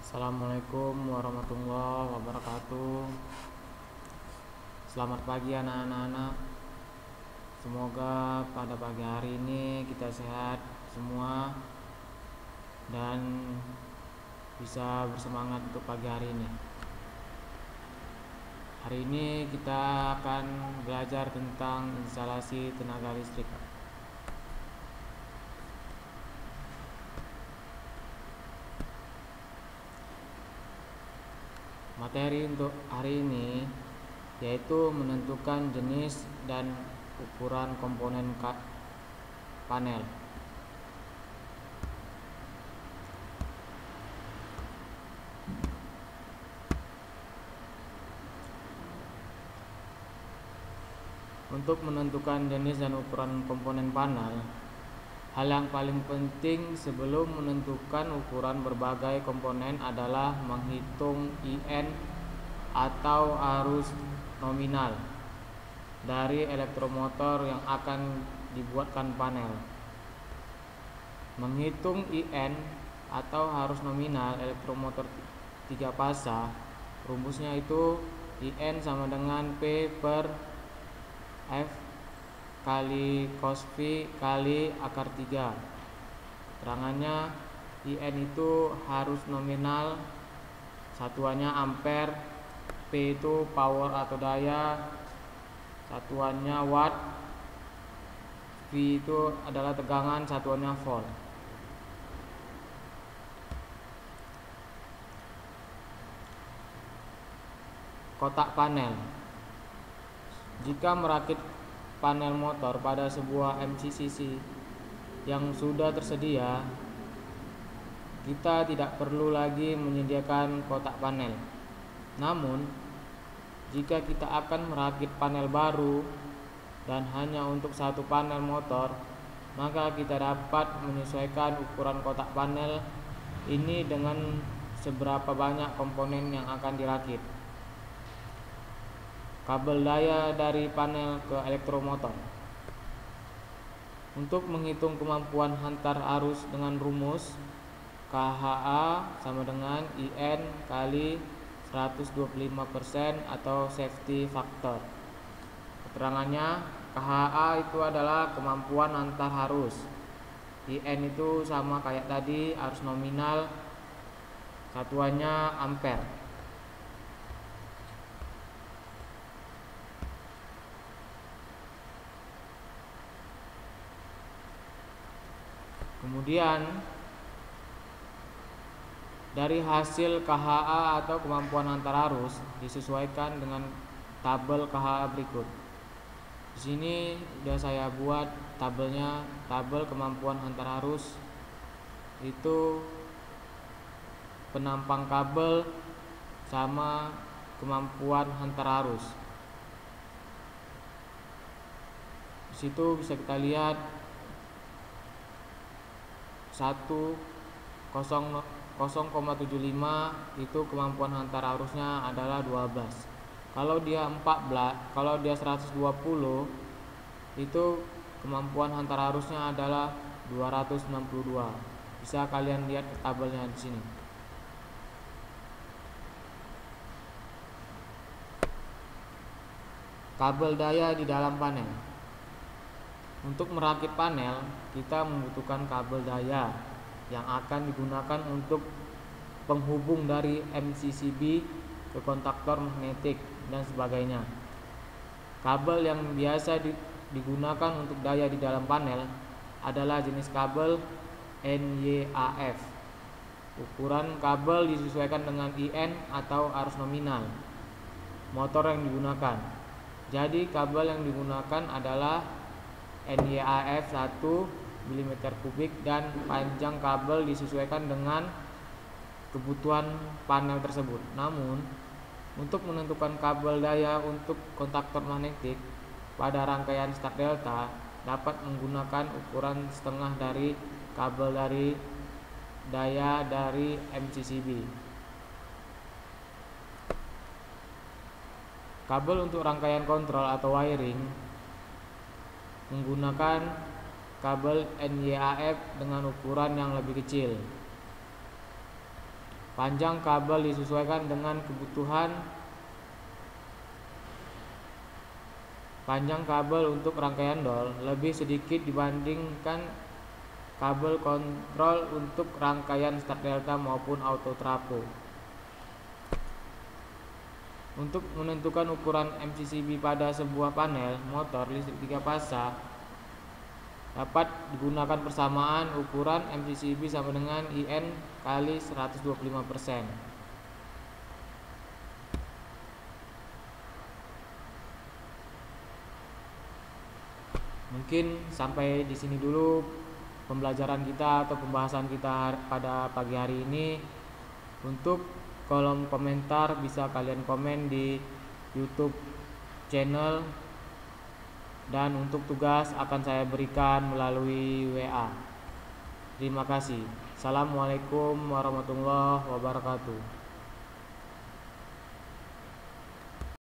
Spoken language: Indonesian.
Assalamualaikum warahmatullahi wabarakatuh. Selamat pagi anak-anak. Semoga pada pagi hari ini kita sehat semua dan bisa bersemangat untuk pagi hari ini. Hari ini kita akan belajar tentang instalasi tenaga listrik. Materi untuk hari ini yaitu menentukan jenis dan ukuran komponen panel. Untuk menentukan jenis dan ukuran komponen panel, hal yang paling penting sebelum menentukan ukuran berbagai komponen adalah menghitung IN atau arus nominal dari elektromotor yang akan dibuatkan panel. Menghitung IN atau arus nominal elektromotor 3 fasa, rumusnya itu IN sama dengan P per F kali cos V kali akar 3. Terangannya IN itu harus nominal, satuannya ampere, P itu power atau daya, satuannya watt, V itu adalah tegangan, satuannya volt. Kotak panel. Jika merakit panel motor pada sebuah MCCC yang sudah tersedia, kita tidak perlu lagi menyediakan kotak panel. Namun, jika kita akan merakit panel baru dan hanya untuk satu panel motor, maka kita dapat menyesuaikan ukuran kotak panel ini dengan seberapa banyak komponen yang akan dirakit. Kabel daya dari panel ke elektromotor. Untuk menghitung kemampuan hantar arus dengan rumus KHA sama dengan IN kali 125% atau safety factor. Keterangannya, KHA itu adalah kemampuan antar arus. IN itu sama kayak tadi, arus nominal, satuannya ampere. Kemudian dari hasil KHA atau kemampuan antar arus disesuaikan dengan tabel KHA berikut. Di sini sudah saya buat tabelnya, tabel kemampuan antar arus itu penampang kabel sama kemampuan antar arus. Di situ bisa kita lihat 0,75 itu kemampuan antar arusnya adalah 12. Kalau dia 120 itu kemampuan antar arusnya adalah 262. Bisa kalian lihat tabelnya di sini. Kabel daya di dalam panel. Untuk merakit panel, kita membutuhkan kabel daya yang akan digunakan untuk penghubung dari MCCB ke kontaktor magnetik dan sebagainya. Kabel yang biasa digunakan untuk daya di dalam panel adalah jenis kabel NYAF. Ukuran kabel disesuaikan dengan IN atau arus nominal motor yang digunakan. Jadi kabel yang digunakan adalah NYAF 1 mm3 dan panjang kabel disesuaikan dengan kebutuhan panel tersebut. Namun, untuk menentukan kabel daya untuk kontaktor magnetik pada rangkaian start delta dapat menggunakan ukuran setengah dari kabel dari daya dari MCCB. Kabel untuk rangkaian kontrol atau wiring menggunakan kabel NYAF dengan ukuran yang lebih kecil. Panjang kabel disesuaikan dengan kebutuhan. Panjang kabel untuk rangkaian DOL lebih sedikit dibandingkan kabel kontrol untuk rangkaian start delta maupun auto trafo. Untuk menentukan ukuran MCCB pada sebuah panel motor listrik 3 fasa, dapat digunakan persamaan ukuran MCCB sama dengan IN kali 125%. Mungkin sampai di sini dulu pembelajaran kita atau pembahasan kita pada pagi hari ini. Untuk kolom komentar bisa kalian komen di YouTube channel, dan untuk tugas akan saya berikan melalui WA. Terima kasih. Assalamualaikum warahmatullahi wabarakatuh.